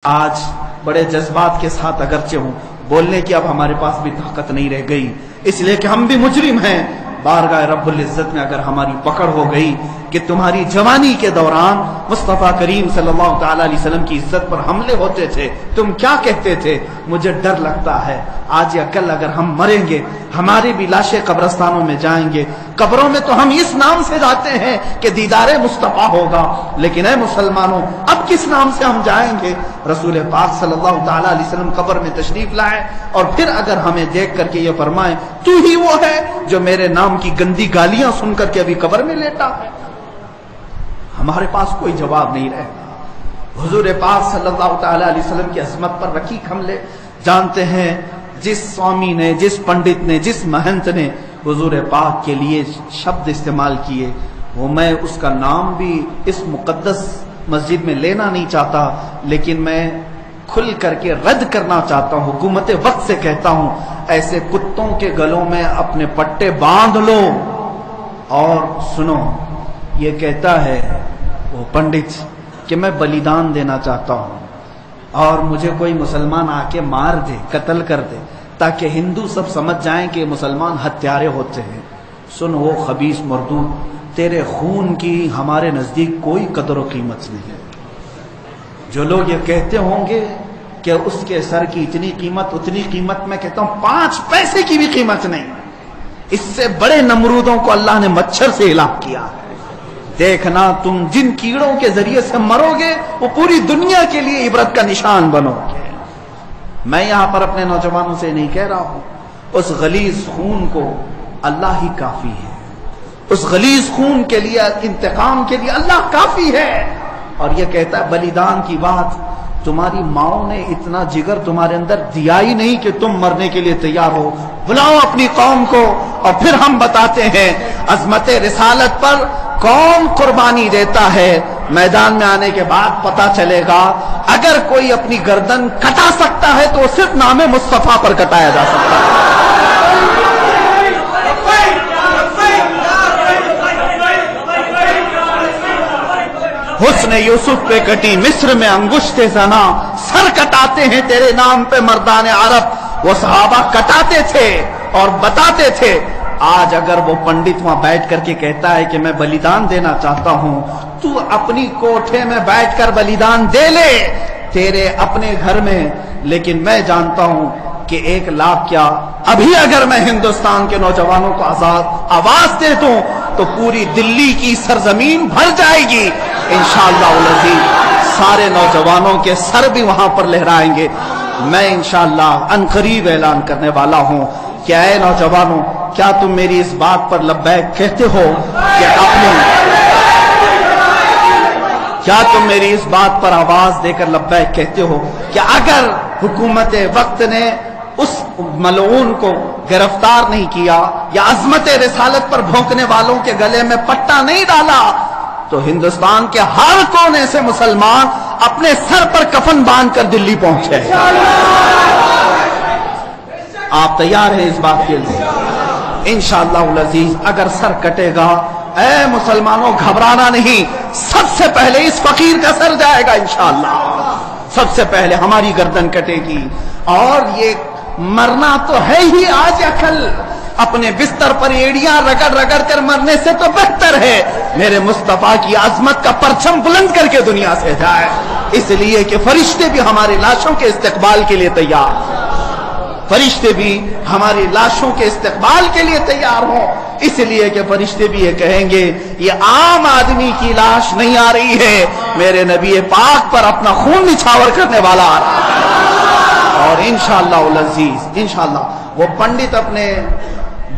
آج بڑے جذبات کے ساتھ اگرچہ ہوں بولنے کی اب ہمارے پاس بھی طاقت نہیں رہ گئی، اس لیے کہ ہم بھی مجرم ہیں۔ بارگاہ رب العزت میں اگر ہماری پکڑ ہو گئی کہ تمہاری جوانی کے دوران مصطفیٰ کریم صلی اللہ تعالی علیہ وسلم کی عزت پر حملے ہوتے تھے، تم کیا کہتے تھے، مجھے ڈر لگتا ہے آج یا کل اگر ہم مریں گے ہماری بھی لاشیں قبرستانوں میں جائیں گے، قبروں میں تو ہم اس نام سے جاتے ہیں کہ دیدار مصطفیٰ ہوگا، لیکن اے مسلمانوں اب کس نام سے ہم جائیں گے؟ رسول پاک صلی اللہ تعالی علیہ وسلم قبر میں تشریف لائے اور پھر اگر ہمیں دیکھ کر کے یہ فرمائیں تو ہی وہ ہے جو میرے نام کی گندی گالیاں سن کر کے ابھی قبر میں لیٹا ہے، ہمارے پاس کوئی جواب نہیں رہے۔ حضور پاک صلی اللہ تعالی علیہ وسلم کی عظمت پر رقیق حملے جانتے ہیں، جس سوامی نے، جس پنڈت نے، جس مہنت نے حضور پاک کے لیے شبد استعمال کیے، وہ میں اس کا نام بھی اس مقدس مسجد میں لینا نہیں چاہتا، لیکن میں کھل کر کے رد کرنا چاہتا ہوں، حکومت وقت سے کہتا ہوں ایسے کتوں کے گلوں میں اپنے پٹے باندھ لو اور سنو، یہ کہتا ہے وہ پنڈت کہ میں بلیدان دینا چاہتا ہوں اور مجھے کوئی مسلمان آ کے مار دے، قتل کر دے، تاکہ ہندو سب سمجھ جائیں کہ مسلمان ہتھیارے ہوتے ہیں۔ سن وہ خبیث مردود، تیرے خون کی ہمارے نزدیک کوئی قدر و قیمت نہیں ہے۔ جو لوگ یہ کہتے ہوں گے کہ اس کے سر کی اتنی قیمت اتنی قیمت، میں کہتا ہوں 5 پیسے کی بھی قیمت نہیں۔ اس سے بڑے نمرودوں کو اللہ نے مچھر سے ہلاک کیا ہے۔ دیکھنا تم جن کیڑوں کے ذریعے سے مرو گے وہ پوری دنیا کے لیے عبرت کا نشان بنو گے۔ میں یہاں پر اپنے نوجوانوں سے نہیں کہہ رہا ہوں، اس غلیظ خون کو اللہ ہی کافی ہے، اس غلیظ خون کے لیے، انتقام کے لیے اللہ کافی ہے۔ اور یہ کہتا ہے بلیدان کی بات، تمہاری ماؤں نے اتنا جگر تمہارے اندر دیا ہی نہیں کہ تم مرنے کے لیے تیار ہو، بلاؤ اپنی قوم کو اور پھر ہم بتاتے ہیں عظمت رسالت پر کون قربانی دیتا ہے۔ میدان میں آنے کے بعد پتا چلے گا، اگر کوئی اپنی گردن کٹا سکتا ہے تو صرف نام مصطفیٰ پر کٹایا جا سکتا ہے۔ حسن یوسف پہ کٹی مصر میں انگشت زنا، سر کٹاتے ہیں تیرے نام پہ مردان عرب، وہ صحابہ کٹاتے تھے اور بتاتے تھے۔ آج اگر وہ پنڈت وہاں بیٹھ کر کے کہتا ہے کہ میں بلیدان دینا چاہتا ہوں، تو اپنی کوٹھے میں بیٹھ کر بلیدان دے لے تیرے اپنے گھر میں، لیکن میں جانتا ہوں کہ 1 لاکھ کیا، ابھی اگر میں ہندوستان کے نوجوانوں کو آواز دے دوں تو پوری دلی کی سرزمین بھر جائے گی انشاءاللہ العزیز، سارے نوجوانوں کے سر بھی وہاں پر لہرائیں گے۔ میں انشاءاللہ عنقریب اعلان کرنے والا ہوں کہ اے نوجوانوں، کیا تم میری اس بات پر لبیک کہتے ہو کہ کیا تم میری اس بات پر آواز دے کر لبیک کہتے ہو کہ اگر حکومت وقت نے اس ملعون کو گرفتار نہیں کیا یا عظمت رسالت پر بھونکنے والوں کے گلے میں پٹا نہیں ڈالا تو ہندوستان کے ہر کونے سے مسلمان اپنے سر پر کفن باندھ کر دلی پہنچے؟ آپ تیار ہیں اس بات کے لیے؟ انشاءاللہ العزیز اگر سر کٹے گا، اے مسلمانوں گھبرانا نہیں، سب سے پہلے اس فقیر کا سر جائے گا انشاءاللہ، سب سے پہلے ہماری گردن کٹے گی۔ اور یہ مرنا تو ہے ہی آج یا کل، اپنے بستر پر ایڑیاں رگڑ رگڑ کر مرنے سے تو بہتر ہے میرے مصطفیٰ کی عظمت کا پرچم بلند کر کے دنیا سے جائے، اس لیے کہ فرشتے بھی ہماری لاشوں کے استقبال کے لیے تیار، فرشتے بھی ہماری لاشوں کے استقبال کے لیے تیار ہوں، اس لیے کہ فرشتے بھی یہ کہیں گے یہ عام آدمی کی لاش نہیں آ رہی ہے، میرے نبی پاک پر اپنا خون نچھاور کرنے والا آ رہا ہے۔ اور انشاءاللہ العزیز انشاءاللہ وہ پنڈت اپنے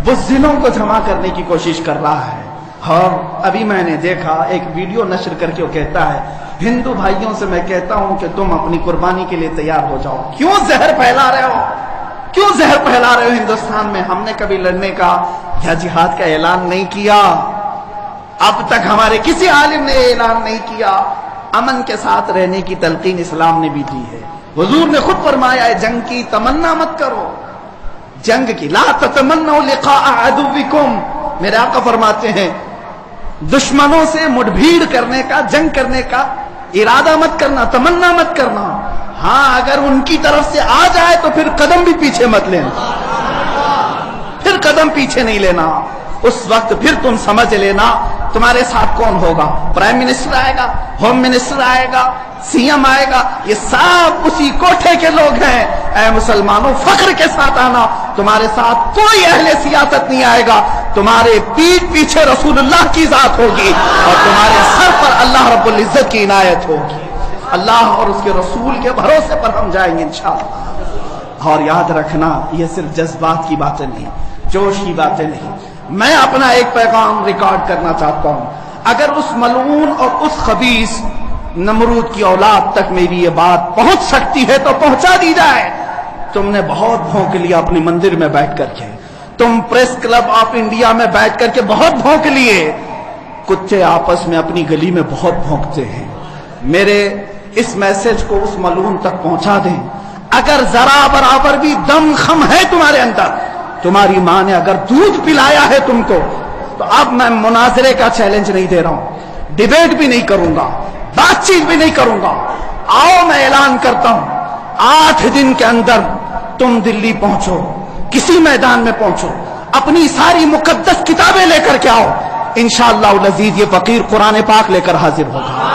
بزدلوں کو جمع کرنے کی کوشش کر رہا ہے، اور ابھی میں نے دیکھا ایک ویڈیو نشر کر کے وہ کہتا ہے ہندو بھائیوں سے میں کہتا ہوں کہ تم اپنی قربانی کے لیے تیار ہو جاؤ، کیوں زہر پھیلا رہے ہو، کیوں زہر پھیلا رہے ہو ہندوستان میں؟ ہم نے کبھی لڑنے کا یا جہاد کا اعلان نہیں کیا، اب تک ہمارے کسی عالم نے اعلان نہیں کیا۔ امن کے ساتھ رہنے کی تلقین اسلام نے بھی دی ہے، حضور نے خود فرمایا ہے جنگ کی تمنا مت کرو، جنگ کی لا تتمنوا لقاء عدوکم، میرے آقا فرماتے ہیں دشمنوں سے مٹبھیڑ کرنے کا، جنگ کرنے کا ارادہ مت کرنا، تمنا مت کرنا، ہاں اگر ان کی طرف سے آ جائے تو پھر قدم بھی پیچھے مت لینا، پھر قدم پیچھے نہیں لینا. اس وقت پھر تم سمجھ لینا تمہارے ساتھ کون ہوگا. پرائم منسٹر آئے گا، ہوم منسٹر آئے گا، سی ایم آئے گا، یہ سب اسی کوٹھے کے لوگ ہیں. اے مسلمانوں فخر کے ساتھ آنا، تمہارے ساتھ کوئی اہل سیاست نہیں آئے گا. تمہارے پیٹھ پیچھے رسول اللہ کی ذات ہوگی اور تمہارے سر پر اللہ رب العزت کی عنایت ہوگی. اللہ اور اس کے رسول کے بھروسے پر ہم جائیں گے انشاءاللہ. اور یاد رکھنا یہ صرف جذبات کی باتیں نہیں، جوش کی باتیں نہیں. میں اپنا ایک پیغام ریکارڈ کرنا چاہتا ہوں. اگر اس ملعون اور اس خبیث نمرود کی اولاد تک میری یہ بات پہنچ سکتی ہے تو پہنچا دی جائے. تم نے بہت بھونک لیا اپنی مندر میں بیٹھ کر کے، تم پریس کلب آف انڈیا میں بیٹھ کر کے بہت بھونک لیے. کتے آپس میں اپنی گلی میں بہت بھونکتے ہیں. میرے اس میسج کو اس ملعون تک پہنچا دیں. اگر ذرا برابر بھی دم خم ہے تمہارے اندر، تمہاری ماں نے اگر دودھ پلایا ہے تم کو، تو اب میں مناظرے کا چیلنج نہیں دے رہا ہوں، ڈیبیٹ بھی نہیں کروں گا، بات چیت بھی نہیں کروں گا. آؤ میں اعلان کرتا ہوں 8 دن کے اندر تم دلی پہنچو، کسی میدان میں پہنچو، اپنی ساری مقدس کتابیں لے کر کے آؤ. انشاءاللہ العزیز یہ فقیر قرآن پاک لے کر حاضر ہوگا.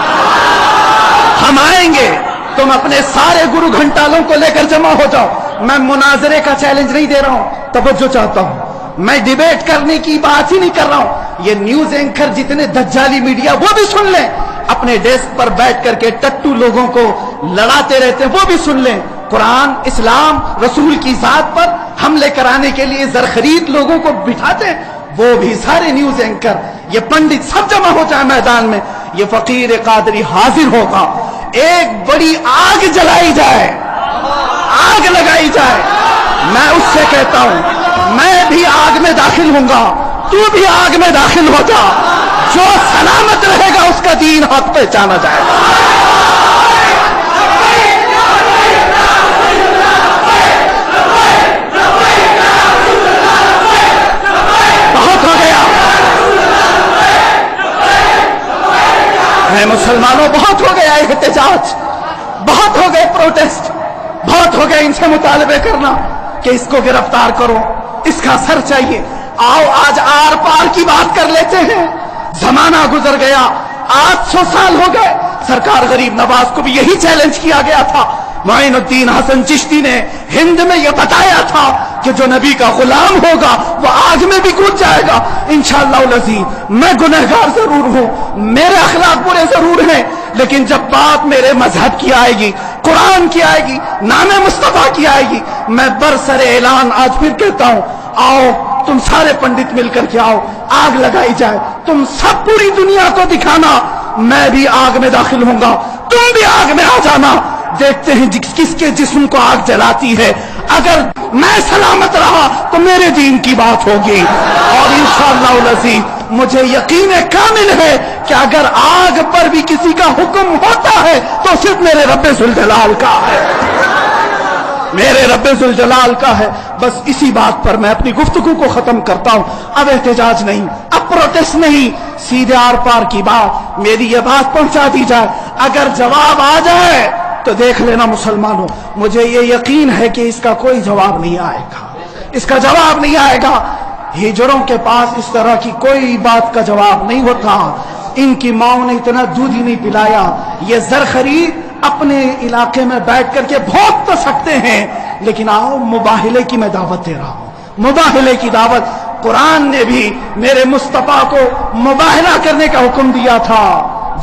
ہم آئیں گے، تم اپنے سارے گرو گھنٹالوں کو لے کر جمع ہو جاؤ. میں مناظرے کا چیلنج نہیں دے رہا ہوں، توجہ چاہتا ہوں. میں ڈیبیٹ کرنے کی بات ہی نہیں کر رہا ہوں. یہ نیوز اینکر جتنے دجالی میڈیا وہ بھی سن لیں، اپنے ڈیسک پر بیٹھ کر کے ٹٹو لوگوں کو لڑاتے رہتے ہیں وہ بھی سن لیں. قرآن، اسلام، رسول کی ذات پر حملے کرانے کے لیے زرخرید لوگوں کو بٹھاتے ہیں، وہ بھی سارے نیوز اینکر، یہ پنڈت سب جمع ہو جائے میدان میں. یہ فقیر قادری حاضر ہوگا. ایک بڑی آگ جلائی جائے، آگ لگائی جائے. میں اس سے کہتا ہوں میں بھی آگ میں داخل ہوں گا، تو بھی آگ میں داخل ہو جا. جو سلامت رہے گا اس کا دین حق پہچانا جائے گا. بہت ہو گیا اے مسلمانوں، بہت ہو گیا احتجاج، بہت ہو گئے پروٹیسٹ، بہت ہو گئے ان سے مطالبے کرنا کہ اس کو گرفتار کرو، اس کا سر چاہیے. آؤ آج آر پار کی بات کر لیتے ہیں. زمانہ گزر گیا، 800 سال ہو گئے. سرکار غریب نواز کو بھی یہی چیلنج کیا گیا تھا. معین الدین حسن چشتی نے ہند میں یہ بتایا تھا کہ جو نبی کا غلام ہوگا وہ آگ میں بھی کود جائے گا. انشاءاللہ العزیز میں گنہگار ضرور ہوں، میرے اخلاق برے ضرور ہیں، لیکن جب بات میرے مذہب کی آئے گی، قرآن کی آئے گی، نام مصطفیٰ کی آئے گی، میں برسر اعلان آج پھر کہتا ہوں، آؤ تم سارے پنڈت مل کر کے آؤ، آگ لگائی جائے. تم سب پوری دنیا کو دکھانا میں بھی آگ میں داخل ہوں گا، تم بھی آگ میں آ جانا. دیکھتے ہیں کس کے جسم کو آگ جلاتی ہے. اگر میں سلامت رہا تو میرے دین کی بات ہوگی. اور انشاءاللہ العزیز مجھے یقین کامل ہے کہ اگر آگ پر بھی کسی کا حکم ہوتا ہے تو صرف میرے رب ذوالجلال کا ہے، میرے رب ذوالجلال کا ہے. بس اسی بات پر میں اپنی گفتگو کو ختم کرتا ہوں. اب احتجاج نہیں، اب پروٹیسٹ نہیں، سیدھے آر پار کی بات. میری یہ بات پہنچا دی جائے، اگر جواب آ جائے تو دیکھ لینا مسلمانوں، مجھے یہ یقین ہے کہ اس کا کوئی جواب نہیں آئے گا، اس کا جواب نہیں آئے گا. ہجڑوں کے پاس اس طرح کی کوئی بات کا جواب نہیں ہوتا. ان کی ماں نے اتنا دودھ ہی نہیں پلایا. یہ زرخرید اپنے علاقے میں بیٹھ کر کے بھونک تو سکتے ہیں، لیکن آؤ مباہلے کی میں دعوت دے رہا ہوں، مباہلے کی دعوت. قرآن نے بھی میرے مصطفیٰ کو مباہلہ کرنے کا حکم دیا تھا.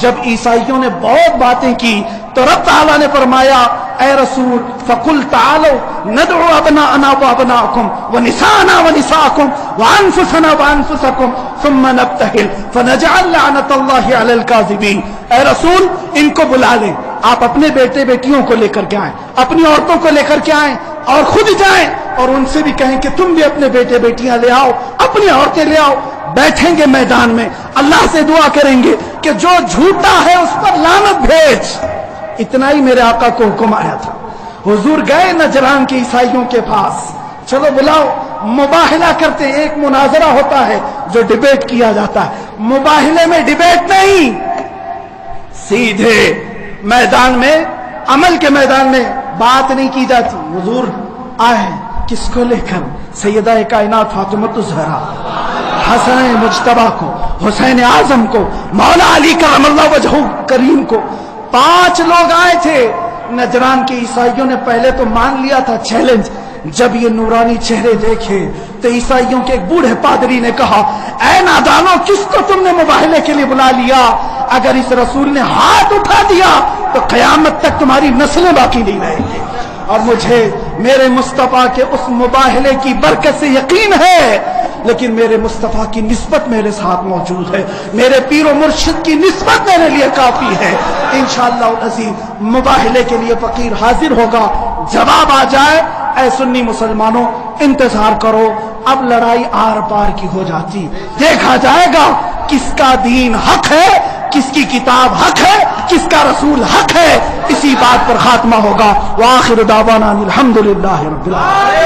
جب عیسائیوں نے بہت باتیں کی تو رب تعالیٰ نے فرمایا اے رسول فقل تعالوا ندعو ابناءنا وابناءکم ونساءنا ونساءکم وانفسنا وانفسکم ثم نبتہل فنجعل لعنت اللہ علی الکاذبین. اے رسول ان کو بلا لیں، آپ اپنے بیٹے بیٹیوں کو لے کر کے آئیں، اپنی عورتوں کو لے کر کے آئیں اور خود جائیں اور ان سے بھی کہیں کہ تم بھی اپنے بیٹے بیٹیاں لے آؤ، اپنی عورتیں لے آؤ. بیٹھیں گے میدان میں، اللہ سے دعا کریں گے کہ جو جھوٹا ہے اس پر لعنت بھیج. اتنا ہی میرے آقا کو حکم آیا تھا. حضور گئے نجران کے عیسائیوں کے پاس، چلو بلاؤ، مباہلہ کرتے ہیں. ایک مناظرہ ہوتا ہے جو ڈیبیٹ کیا جاتا ہے، مباہلے میں ڈیبیٹ نہیں، سیدھے میدان میں عمل کے میدان میں بات نہیں کی جاتی. حضور آئے کس کو لے کر؟ سیدہ کائنات فاطمۃ الزہرا، حسن مجتبیٰ کو، حسین اعظم کو، مولا علی کرم اللہ وجہہ کریم کو. 5 لوگ آئے تھے. نجران کے عیسائیوں نے پہلے تو مان لیا تھا چیلنج. جب یہ نورانی چہرے دیکھے تو عیسائیوں کے ایک بوڑھے پادری نے کہا، اے نادانو، کس کو تم نے مباہلے کے لیے بلا لیا؟ اگر اس رسول نے ہاتھ اٹھا دیا تو قیامت تک تمہاری نسلیں باقی نہیں رہیں گی. اور مجھے میرے مصطفیٰ کے اس مباہلے کی برکت سے یقین ہے، لیکن میرے مصطفیٰ کی نسبت میرے ساتھ موجود ہے، میرے پیر و مرشد کی نسبت میرے لیے کافی ہے. انشاءاللہ العزیز مباہلے کے لیے فقیر حاضر ہوگا. جواب آ جائے، اے سنی مسلمانوں انتظار کرو، اب لڑائی آر پار کی ہو جاتی. دیکھا جائے گا کس کا دین حق ہے، کس کی کتاب حق ہے، کس کا رسول حق ہے. اسی بات پر خاتمہ ہوگا. وآخر دعوانا الحمدللہ رب العالمین.